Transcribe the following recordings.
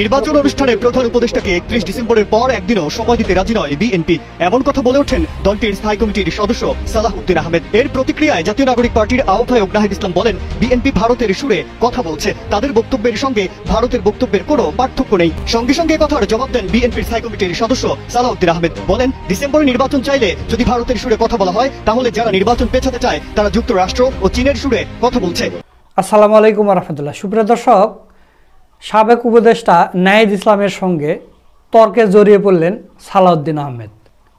নির্বাচন অনুষ্ঠানে প্রধান উপদেষ্টাকে 31 ডিসেম্বরের পর একদিনও সময় দিতে রাজি নয় বিএনপি। এমন কথা বলে ওঠেন দলটির স্থায়ী কমিটির সদস্য সালাহউদ্দিন আহমেদ। এর প্রতিক্রিয়ায় জাতীয় নাগরিক পার্টির আহ্বায়ক নাহিদ ইসলাম বলেন, বিএনপি ভারতের সুরে কথা বলছে, তাদের বক্তব্যের সঙ্গে ভারতের বক্তব্যের কোনো পার্থক্য নেই। সঙ্গে সঙ্গে কথার জবাব দেন বিএনপির স্থায়ী কমিটির সদস্য সালাহউদ্দিন আহমেদ। বলেন, ডিসেম্বরে নির্বাচন চাইলে যদি ভারতের সুরে কথা বলা হয়, তাহলে যারা নির্বাচন পেছাতে চায় তারা যুক্তরাষ্ট্র ও চীনের সুরে কথা বলছে। আসসালামু আলাইকুম ওয়া রাহমাতুল্লাহ। সুপ্রিয় দর্শক, সাবেক উপদেষ্টা নাহিদ ইসলামের সঙ্গে তর্কে জড়িয়ে পড়লেন সালাহউদ্দিন আহমেদ।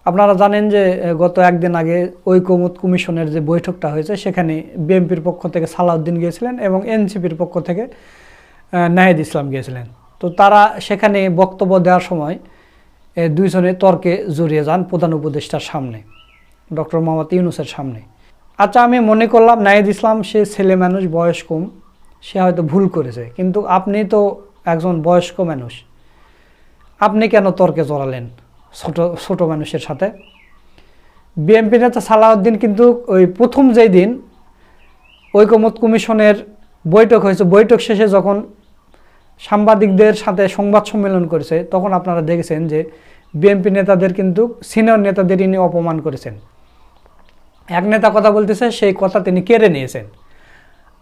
আপনারা জানেন যে গত একদিন আগে ঐকমত্য কমিশনের যে বৈঠকটা হয়েছে সেখানে বিএনপির পক্ষ থেকে সালাহউদ্দিন গিয়েছিলেন এবং এনসিপির পক্ষ থেকে নাহিদ ইসলাম গিয়েছিলেন। তো তারা সেখানে বক্তব্য দেওয়ার সময় দুইজনে তর্কে জড়িয়ে যান প্রধান উপদেষ্টার সামনে, ডক্টর মোহাম্মদ ইউনূসের সামনে। আচ্ছা, আমি মনে করলাম নাহিদ ইসলাম সে ছেলে মানুষ, বয়স কম, সে হয়তো ভুল করেছে, কিন্তু আপনি তো একজন বয়স্ক মানুষ, আপনি কেন তর্কে জড়ালেন ছোট মানুষের সাথে? বিএনপি নেতা সালাহউদ্দিন কিন্তু ওই প্রথম যেই দিন ঐকমত্য কমিশনের বৈঠক হয়েছে, বৈঠক শেষে যখন সাংবাদিকদের সাথে সংবাদ সম্মেলন করেছে, তখন আপনারা দেখেছেন যে বিএনপি নেতাদের কিন্তু সিনিয়র নেতাদের ইনি অপমান করেছেন। এক নেতা কথা বলতেছে, সেই কথা তিনি কেড়ে নিয়েছেন।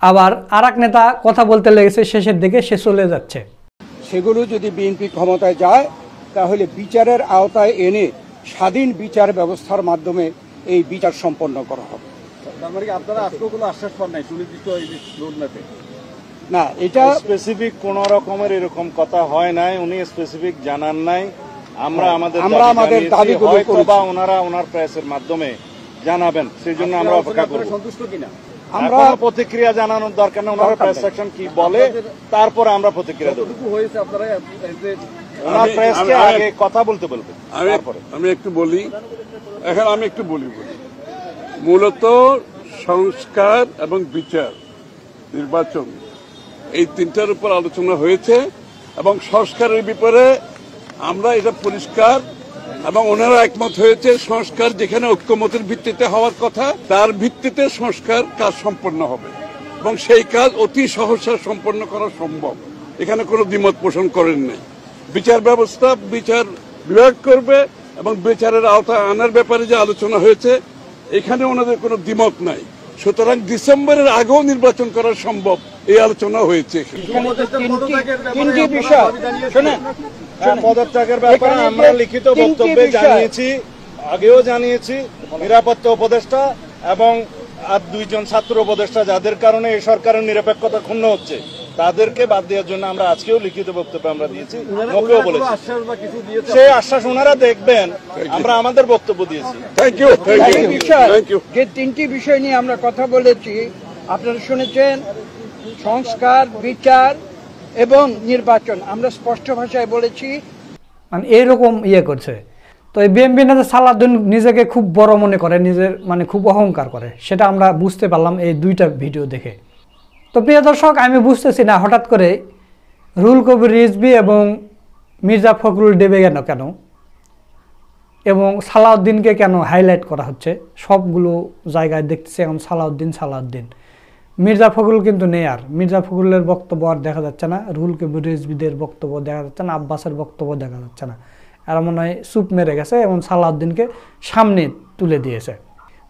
আবার আর এক নেতা কথা বলতে লেগেছে, শেষের দিকে সে চলে যাচ্ছে। সেগুলো যদি বিএনপি ক্ষমতায় যায়, তাহলে বিচারের আওতায় এনে স্বাধীন বিচার ব্যবস্থার মাধ্যমে এই বিচার সম্পন্ন করা হবে। আপনারা আজকে কোনো আশ্বাস পান নাই সুনির্দিষ্ট না, এটা স্পেসিফিক কোন রকমের এরকম কথা হয় নাই, উনি স্পেসিফিক জানান নাই। আমরা আমাদের দাবিগুলো করেছি, বা ওনারা ওনার প্রেসের মাধ্যমে জানাবেন, সেই জন্য আমরা অপেক্ষা করব। সন্তুষ্ট কিনা আমরা প্রতিক্রিয়া জানানোর দরকার না, ওনার প্রেস সেকশন কি বলে তারপরে আমরা প্রতিক্রিয়া দেব। আপনারা ওনার প্রেসকে আগে কথা বলতে বলবেন। আমি একটু বলি, এখন আমি একটু বলি মূলত সংস্কার এবং বিচার, নির্বাচন, এই তিনটার উপর আলোচনা হয়েছে এবং সংস্কারের ব্যাপারে আমরা এটা পরিষ্কার এবং ওনারা একমত হয়েছে। সংস্কার যেখানে ঐক্যমতের ভিত্তিতে হওয়ার কথা, তার ভিত্তিতে সংস্কার কাজ সম্পন্ন হবে এবং সেই কাজ অতি সহসা সম্পন্ন করা সম্ভব। এখানে কোনো দ্বিমত পোষণ করেন নাই। বিচার ব্যবস্থা বিচার বিভাগ করবে এবং বিচারের আওতায় আনার ব্যাপারে যে আলোচনা হয়েছে, এখানে ওনাদের কোনো দ্বিমত নাই। সুতরাং ডিসেম্বরের আগেও নির্বাচন করা সম্ভব, এই আলোচনা হয়েছে। পদত্যাগের ব্যাপারে আমরা লিখিত বক্তব্যে জানিয়েছি, আগেও জানিয়েছি। নিরাপত্তা উপদেষ্টা এবং আর দুইজন ছাত্র উপদেষ্টা, যাদের কারণে এই সরকারের নিরপেক্ষতা ক্ষুণ্ণ হচ্ছে, তাদেরকে বাদ দেওয়ার জন্য আমরা আজকেও লিখিত বক্তব্য আমরা দিয়েছি, ওকেও বলেছি। সেই আশ্বাস ওনারা দেখবেন, আমরা আমাদের বক্তব্য দিয়েছি। Thank you. যে তিনটি বিষয় নিয়ে আমরা কথা বলেছি, আপনারা শুনেছেন, সংস্কার, বিচার এবং নির্বাচন। আমরা স্পষ্ট ভাষায় বলেছি, মানে এইরকম করছে। তো এই বিএনপি নেতা সালাহউদ্দিন নিজেকে খুব বড় মনে করে, নিজের মানে খুব অহংকার করে, সেটা আমরা বুঝতে পারলাম এই দুইটা ভিডিও দেখে। তো প্রিয় দর্শক, আমি বুঝতেছি না হঠাৎ করে রুহুল কবির রিজভী এবং মির্জা ফখরুল দেবে কেন এবং সালাহউদ্দিনকে কেন হাইলাইট করা হচ্ছে। সবগুলো জায়গায় দেখতেছি এখন সালাহউদ্দিন। মির্জা ফখরুল কিন্তু নেই, আর মির্জা ফখরুলের বক্তব্য আর দেখা যাচ্ছে না, রুহুল কবির রিজভীদের বক্তব্য দেখা যাচ্ছে না, আব্বাসের বক্তব্য দেখা যাচ্ছে না। এরা মনে হয় চুপ মেরে গেছে এবং সালাহউদ্দিনকে সামনে তুলে দিয়েছে।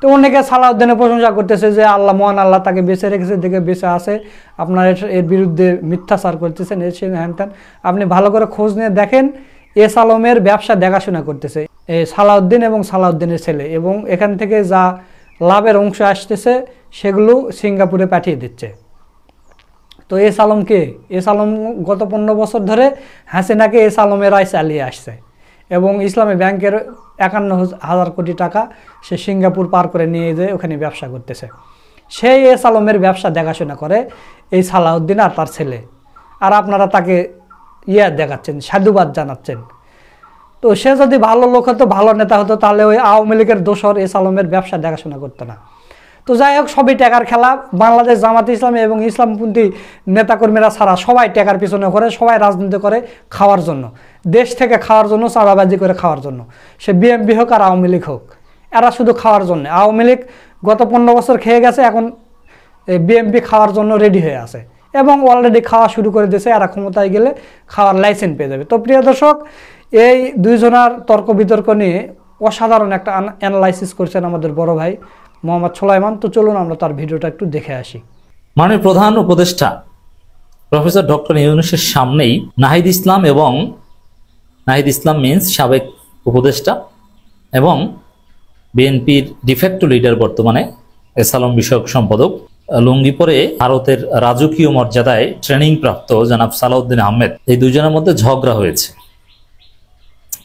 তো অনেকে সালাহউদ্দিনের প্রশংসা করতেছে যে আল্লাহ, মহান আল্লাহ তাকে বেঁচে রেখেছে, দেখে বেঁচে আছে, আপনার এর বিরুদ্ধে মিথ্যাচার করতেছেন, হ্যান ত্যান। আপনি ভালো করে খোঁজ নিয়ে দেখেন, এস আলমের ব্যবসা দেখাশোনা করতেছে এই সালাহউদ্দিন এবং সালাহউদ্দিনের ছেলে, এবং এখান থেকে যা লাভের অংশ আসতেছে সেগুলো সিঙ্গাপুরে পাঠিয়ে দিচ্ছে। তো এস আলম কে? এস আলম গত 15 বছর ধরে হাসিনাকে এস আলমের রায় চালিয়ে আসছে এবং ইসলামী ব্যাংকের 51,000 কোটি টাকা সে সিঙ্গাপুর পার করে নিয়ে যেয়ে ওখানে ব্যবসা করতেছে। সেই এস আলমের ব্যবসা দেখাশোনা করে এই সালাহউদ্দিন আর তার ছেলে, আর আপনারা তাকে দেখাচ্ছেন, সাধুবাদ জানাচ্ছেন। তো সে যদি ভালো লোক হতো, ভালো নেতা হতো, তাহলে ওই আওয়ামী লীগের দোসর এস আলমের ব্যবসা দেখাশোনা করতো না। তো যাই হোক, সবই টাকার খেলা। বাংলাদেশ জামাত ইসলামী এবং ইসলামপন্থী নেতাকর্মীরা ছাড়া সবাই টাকার পিছনে করে, সবাই রাজনীতি করে খাওয়ার জন্য, দেশ থেকে খাওয়ার জন্য, চাঁদাবাজি করে খাওয়ার জন্য। সে বিএনপি হোক আর আওয়ামী লীগ হোক, এরা শুধু খাওয়ার জন্য। আওয়ামী লীগ গত 15 বছর খেয়ে গেছে, এখন বিএনপি খাওয়ার জন্য রেডি হয়ে আছে এবং অলরেডি খাওয়া শুরু করে দিয়েছে, এরা ক্ষমতায় গেলে খাওয়ার লাইসেন্স পেয়ে যাবে। তো প্রিয় দর্শক, এই দুইজনের তর্ক বিতর্ক নিয়ে অসাধারণ একটা অ্যানালাইসিস করছেন আমাদের বড় ভাই মোহাম্মদ সোলাইমান। তো চলুন আমরা তার ভিডিওটা একটু দেখে আসি। মাননীয় প্রধান উপদেষ্টা প্রফেসর ডক্টর ইউনূসের সামনেই নাহিদ ইসলাম এবং নাহিদ ইসলাম মিন্স সাবেক উপদেষ্টা এবং বিএনপির ডিফেক্টো লিডার বর্তমানে এসালাম বিষয়ক সম্পাদক, লুঙ্গি পরে ভারতের রাজকীয় মর্যাদায় ট্রেনিং প্রাপ্ত জনাব সালাউদ্দিন আহমেদ, এই দুজনের মধ্যে ঝগড়া হয়েছে।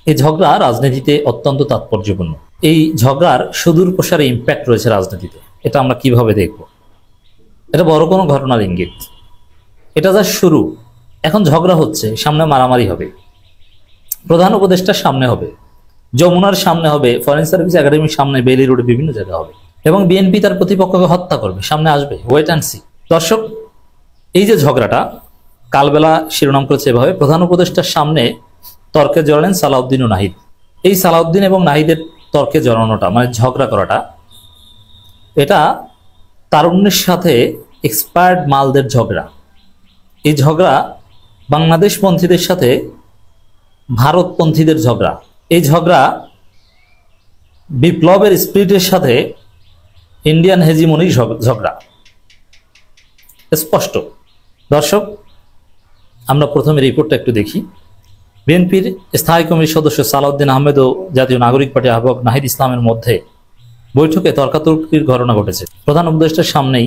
এই ঝগড়া রাজনীতিতে অত্যন্ত তাৎপর্যপূর্ণ। এই ঝগড়ার সুদূর প্রসারে ইম্প্যাক্ট রয়েছে রাজনীতিতে। এটা আমরা কিভাবে দেখব? এটা বড় কোনো ঘটনার ইঙ্গিত। এটা যা শুরু, এখন ঝগড়া হচ্ছে, সামনে মারামারি হবে, প্রধান উপদেষ্টার সামনে হবে, যমুনার সামনে হবে, ফরেন সার্ভিস একাডেমির সামনে, বেইলি রোডে, বিভিন্ন জায়গায় হবে এবং বিএনপি তার প্রতিপক্ষকে হত্যা করবে, সামনে আসবে, ওয়েট অ্যান্ড সি। দর্শক, এই যে ঝগড়াটা কালবেলা শিরোনাম করেছে এভাবে, প্রধান উপদেষ্টার সামনে তর্কে জড়ালেন সালাউদ্দিন ও নাহিদ। এই সালাউদ্দিন এবং নাহিদের তর্কে জড়ানোটা, মানে ঝগড়া করাটা, এটা তারুণ্যের সাথে এক্সপায়ার্ড মালদের ঝগড়া। এই ঝগড়া বাংলাদেশপন্থীদের সাথে ভারতপন্থীদের ঝগড়া। এই ঝগড়া বিপ্লবের স্পিরিটের সাথে ইন্ডিয়ান হেজিমনির ঝগড়া, স্পষ্ট। দর্শক, আমরা প্রথমে রিপোর্টটা একটু দেখি। বিএনপির স্থায়ী কমিটির সদস্য সালাউদ্দিন আহমেদ ও জাতীয় নাগরিক পার্টির আহ্বায়ক নাহিদ ইসলামের মধ্যে বৈঠকে তর্কাতর্কির ঘটনা ঘটেছে। প্রধান উপদেষ্টার সামনেই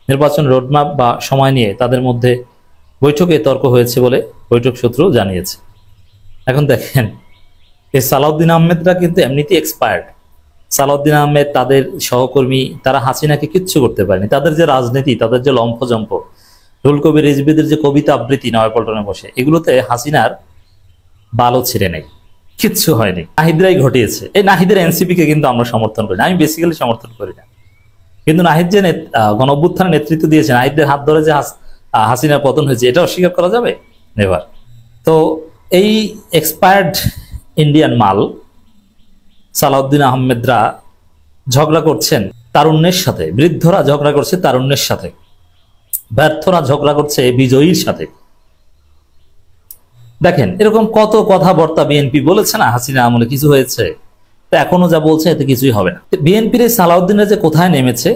নির্বাচন রোডম্যাপ বা সময় নিয়ে তাদের মধ্যে বৈঠকে তর্ক হয়েছে বলে বৈঠক সূত্র জানিয়েছে। এখন দেখেন, এই সালাউদ্দিন আহমেদরা কিন্তু এমনিতেই এক্সপায়ার্ড। সালাউদ্দিন আহমেদ, তাদের সহকর্মী, তারা হাসিনাকে কিচ্ছু করতে পারেনি। তাদের যে রাজনীতি, তাদের যে লম্ফজম্প, রুহুল কবির রিজভীদের যে কবিতা আবৃত্তি নয়াপল্টনে বসে, এগুলোতে হাসিনার বালও ছিঁড়ে নেই, কিচ্ছু হয়নি। নাহিদরাই ঘটিয়েছে। এই নাহিদের এনসিপিকে কিন্তু আমরা সমর্থন করি না, আমি বেসিক্যালি সমর্থন করি না। কিন্তু নাহিদ যে গণ অভ্যুত্থানের নেতৃত্ব দিয়েছে, নাহিদদের হাত ধরে যে হাসিনার পতন হয়েছে, এটা অস্বীকার করা যাবে? নেভার। তো এই এক্সপায়ার্ড ইন্ডিয়ান মাল সালাউদ্দিন আহমেদরা ঝগড়া করছেন তারুণ্যের সাথে, বৃদ্ধরা ঝগড়া করছে তারুণ্যের সাথে, ব্যর্থরা ঝগড়া করছে বিজয়ীর সাথে। দেখেন, এরকম কত কথাবার্তা বিএনপি বলেছে না, হাসিনা আমলে কিছু হয়েছে, তো এখনো যা বলছে এতে কিছুই হবে না। বিএনপির এই সালাউদ্দিনরা যে কোথায় নেমেছে,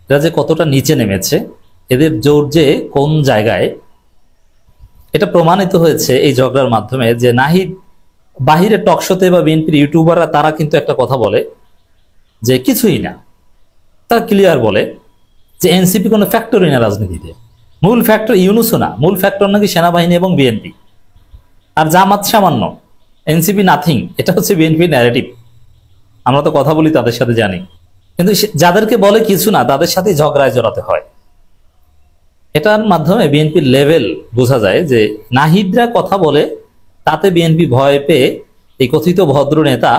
এরা যে কতটা নিচে নেমেছে, এদের জোর যে কোন জায়গায়, এটা প্রমাণিত হয়েছে এই ঝগড়ার মাধ্যমে। যে নাহিদ বাহিরে টকশোতে বা বিএনপির ইউটিউবাররা, তারা কিন্তু একটা কথা বলে যে কিছুই না, তারা ক্লিয়ার বলে যে এনসিপি কোনো ফ্যাক্টরই না রাজনীতিতে, মূল ফ্যাক্টর ইউনূসও না, মূল ফ্যাক্টর নাকি সেনাবাহিনী এবং বিএনপি, আর জামাত সামান্য, এনসিপি নাথিং। এটা হচ্ছে বিএনপি ন্যারেটিভ। আমরা তো কথা বলি, তাদের সাথে জানি, কিন্তু যাদেরকে বলে কিছু না, তাদের সাথে ঝগড়ায় জড়াতে হয়। এটার মাধ্যমে বিএনপির লেভেল বোঝা যায় যে নাহিদরা কথা বলে, তাতে বিএনপি ভয় পেয়ে এই কথিত ভদ্র নেতা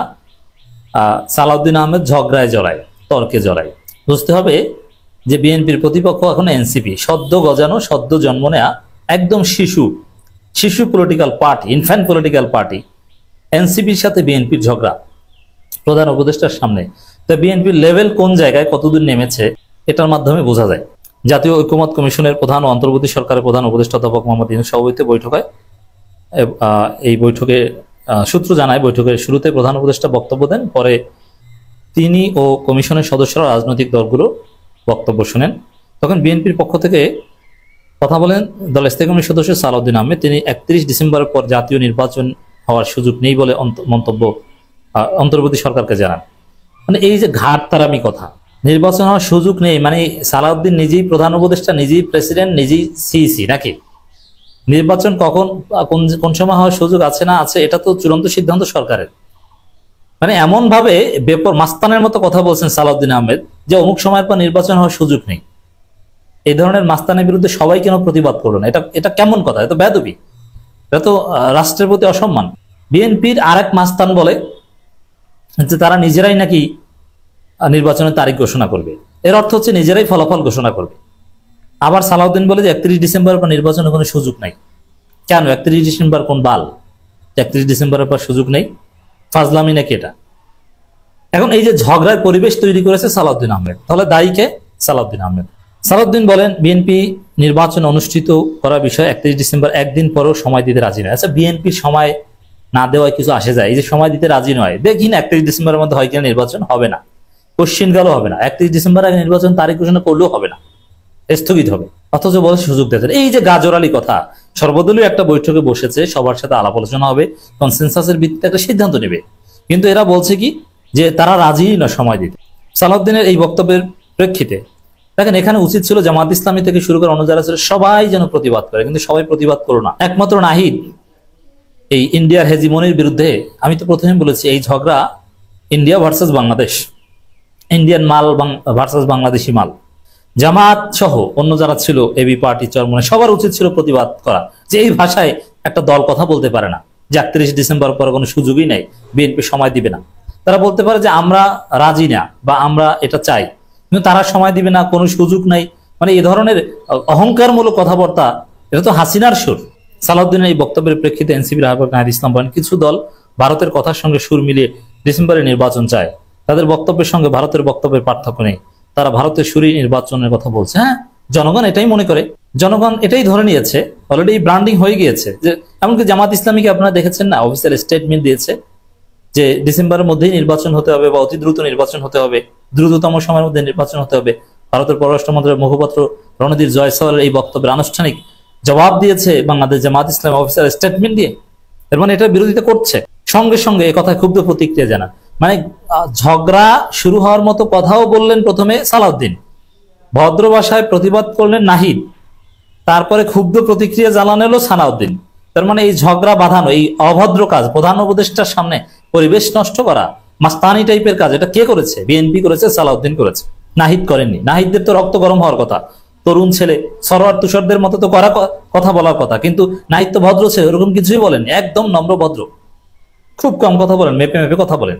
সালাউদ্দিন আহমেদ ঝগড়ায় জড়ায়, তর্কে জড়ায়। বুঝতে হবে যে বিএনপির প্রতিপক্ষ এখন এনসিপি, সদ্য গজানো, সদ্য জন্ম নেয়া একদম শিশু political party, infant political party. এনসিপির সাথে বিএনপির ঝগড়া প্রধান উপদেষ্টার সামনে। তো বিএনপির লেভেল কোন জায়গায় কতদূর নেমেছে, এটার মাধ্যমে বোঝা যায়। জাতীয় ঐক্যমত কমিশনের প্রধান ও অন্তর্বর্তী সরকারের প্রধান উপদেষ্টা অধ্যাপক মোহাম্মদ ইউনূস সভাপতিত্বে বৈঠক হয়। এই বৈঠকে সূত্র জানায়, বৈঠকের শুরুতে প্রধান উপদেষ্টা বক্তব্য দেন, পরে তিনি ও কমিশনের সদস্যরা রাজনৈতিক দলগুলো বক্তব্য শোনেন। তখন বিএনপির পক্ষ থেকে কথা বলেন দলের স্থায়ী কমিটির সদস্য সালাউদ্দিন আহমেদ। তিনি 31 ডিসেম্বরের পর জাতীয় নির্বাচন হওয়ার সুযোগ নেই বলে মন্তব্য অন্তর্বর্তী সরকারকে জানান। মানে এই যে ঘাটতারামি কথা, নির্বাচন হওয়ার সুযোগ নেই, মানে সালাউদ্দিন নিজেই প্রধান উপদেষ্টা, নিজেই প্রেসিডেন্ট, নিজেই সিইসি নাকি? নির্বাচন কখন কোন সময় হওয়ার সুযোগ আছে না আছে, এটা তো চূড়ান্ত সিদ্ধান্ত সরকারের। মানে এমন ভাবে বেপর মাস্তানের মতো কথা বলছেন সালাউদ্দিন আহমেদ যে অমুক সময়ের পর নির্বাচন হওয়ার সুযোগ নেই। এই ধরনের মাস্তানের বিরুদ্ধে সবাই কেন প্রতিবাদ করলো না? এটা কেমন কথা? এটা বেয়াদবি, এটা তো রাষ্ট্রের প্রতি অসম্মান। বিএনপির আরেক মাস্তান বলে যে তারা নিজেরাই নাকি নির্বাচনের তারিখ ঘোষণা করবে, এর অর্থ হচ্ছে নিজেরাই ফলাফল ঘোষণা করবে। আবার সালাউদ্দিন বলে যে 31 ডিসেম্বরের পর নির্বাচনের কোনো সুযোগ নাই। কেন 31 ডিসেম্বর কোন বাল? 31 ডিসেম্বরের পর সুযোগ নেই, ফাজলামি নাকি এটা? এখন এই যে ঝগড়ার পরিবেশ তৈরি করেছে সালাউদ্দিন আহমেদ, তাহলে দায়ী কে? সালাউদ্দিন আহমেদ। সালাউদ্দিন বলেন বিএনপি নির্বাচন অনুষ্ঠিত করার বিষয়ে 31 ডিসেম্বর একদিন পরও সময় দিতে রাজি নয়। আচ্ছা, বিএনপির সময় না দেওয়ায় কিছু আসে যায়? এই যে সময় দিতে রাজি নয়, দেখি না 31 ডিসেম্বরের মধ্যে হয় কিনা নির্বাচন, হবে না, কোশ্চিন গেল হবে না, 31 ডিসেম্বর আগে নির্বাচন তারিখ ঘোষণা করলেও হবে না, স্থগিত হবে। অথচ বলে সুযোগ দিয়েছেন। এই যে গাজরালি কথা, সর্বদলীয় একটা বৈঠকে বসেছে, সবার সাথে আলাপ আলোচনা হবে, কনসেনসাসের ভিত্তিতে একটা সিদ্ধান্ত নেবে, কিন্তু এরা বলছে কি যে তারা রাজি না সময় দিতে। সালাউদ্দিনের এই বক্তব্যের প্রেক্ষিতে দেখেন, এখানে উচিত ছিল জামাত ইসলামী থেকে শুরু করে অন্য যারা ছিল সবাই যেন প্রতিবাদ করে, কিন্তু সবাই প্রতিবাদ করলো না। একমাত্র নাহিদ এই ইন্ডিয়ার হেজিমনির বিরুদ্ধে, আমি তো প্রথমে বলেছি এই ঝগড়া ইন্ডিয়া ভার্সেস বাংলাদেশ, ইন্ডিয়ান মাল ভার্সেস বাংলাদেশি মাল। জামাত সহ অন্য যারা ছিল এবি পার্টি চরমনে, সবার উচিত ছিল প্রতিবাদ করা, যে এই ভাষায় একটা দল কথা বলতে পারে না যে 31 ডিসেম্বর পরে কোনো সুযোগই নেই, বিএনপি সময় দিবে না। তারা বলতে পারে যে আমরা রাজি না বা আমরা এটা চাই, কিন্তু তারা সময় দিবে না, কোনো সুযোগ নাই। মানে এই ধরনের অহংকারমূলক কথাবার্তা, এটা তো হাসিনার সুর। সালাউদ্দিনের এই বক্তব্যের প্রেক্ষিতে এনসিপির আহ্বায়ক নাহিদ ইসলাম বলেন, কিছু দল ভারতের কথার সঙ্গে সুর মিলিয়ে ডিসেম্বরে নির্বাচন চায়, তাদের বক্তব্যের সঙ্গে ভারতের বক্তব্যের পার্থক্য নেই, তারা ভারতের সুরই নির্বাচনের কথা বলছে। হ্যাঁ, জনগণ এটাই মনে করে, জনগণ এটাই ধরে নিয়েছে, অলরেডি ব্র্যান্ডিং হয়ে গিয়েছে। যে এমনকি জামাত ইসলামীকে আপনারা দেখেছেন না, অফিসিয়াল স্টেটমেন্ট দিয়েছে যে ডিসেম্বরের মধ্যেই নির্বাচন হতে হবে বা অতি দ্রুত নির্বাচন হতে হবে, দ্রুততম সময়ের মধ্যে নির্বাচন হতে হবে। ভারতের পররাষ্ট্র মন্ত্রণালয়ের মুখপাত্র রণধীর জয়সওয়ালের এই বক্তব্যের আনুষ্ঠানিক জবাব দিয়েছে বাংলাদেশ জামাত ইসলাম অফিসিয়াল স্টেটমেন্ট দিয়ে, এর মানে এটা বিরোধিতা করছে। সঙ্গে সঙ্গে এই কথায় ক্ষুব্ধ প্রতিক্রিয়া জানা, মানে ঝগড়া শুরু হওয়ার মতো কথাও বললেন প্রথমে সালাউদ্দিন, ভদ্র ভাষায় প্রতিবাদ করলেন নাহিদ, তারপরে ক্ষুব্ধ প্রতিক্রিয়া জানানো সালাউদ্দিন। তার মানে এই ঝগড়া বাঁধানো, এই অভদ্র কাজ, প্রধান উপদেষ্টার সামনে পরিবেশ নষ্ট করা, মাস্তানি টাইপের কাজ, এটা কে করেছে? বিএনপি করেছে, সালাউদ্দিন করেছে, নাহিদ করেননি। নাহিদদের তো রক্ত গরম হওয়ার কথা, তরুণ ছেলে, সরোয়ার তুষারদের মতো তো করা কথা বলার কথা, কিন্তু নাহিদ তো ভদ্র ছেলে, ওরকম কিছুই বলেন, একদম নম্র ভদ্র, খুব কম কথা বলেন, মেপে মেপে কথা বলেন।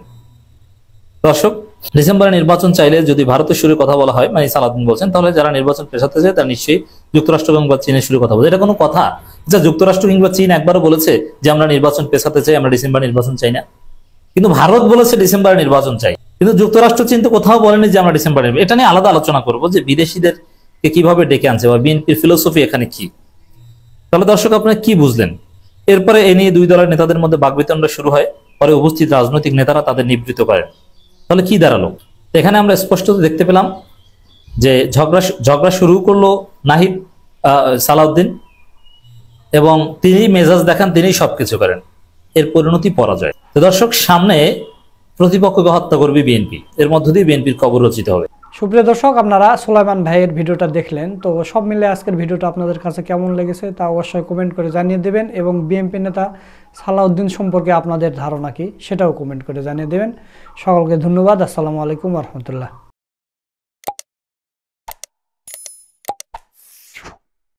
দর্শক, ডিসেম্বরে নির্বাচন চাইলে যদি ভারতের সুরে কথা বলা হয়, মানে সালাউদ্দিন বলছেন, তাহলে যারা নির্বাচন পেছাতে চায় তারা নিশ্চয়ই যুক্তরাষ্ট্র কিংবা চীনের সুরে কথা বলে। এটা কোনো কথা? যা যুক্তরাষ্ট্র কিংবা চীন একবারও বলেছে যে আমরা নির্বাচন পেছাতে চাই, আমরা ডিসেম্বর নির্বাচন চাই না, কিন্তু ভারত বলেছে ডিসেম্বরে নির্বাচন চাই, কিন্তু যুক্তরাষ্ট্র চীন তো কোথাও বলেনি যে আমরা ডিসেম্বরে। এটা নিয়ে আলাদা আলোচনা করবো যে বিদেশিদেরকে কিভাবে ডেকে আনছে বা বিএনপির ফিলোসফি এখানে কি। তাহলে দর্শক, আপনারা কি বুঝলেন? এরপরে এ নিয়ে দুই দলের নেতাদের মধ্যে বাকবিতণ্ডা শুরু হয়, পরে উপস্থিত রাজনৈতিক নেতারা তাদের নিবৃত্ত করেন। তাহলে কি দাঁড়ালো? এখানে আমরা স্পষ্ট দেখতে পেলাম যে ঝগড়া শুরু করলো নাহিদ সালাউদ্দিন, এবং তিনি মেজাজ দেখান, তিনি সবকিছু করেন, এর পরিণতি পরাজয়। তো দর্শক, সামনে প্রতিপক্ষকে হত্যা করবে বিএনপি, এর মধ্য দিয়ে বিএনপির কবর রচিত হবে। সুপ্রিয় দর্শক, আপনারা সুলাইমান ভাইয়ের ভিডিওটা দেখলেন, তো সব মিলে আজকের ভিডিওটা আপনাদের কাছে কেমন লেগেছে তা অবশ্যই কমেন্ট করে জানিয়ে দেবেন, এবং বিএনপি নেতা সালাউদ্দিন সম্পর্কে আপনাদের ধারণা কি সেটাও কমেন্ট করে জানিয়ে দেবেন। সকলকে ধন্যবাদ। আসসালামু আলাইকুম ওয়া রাহমাতুল্লাহ।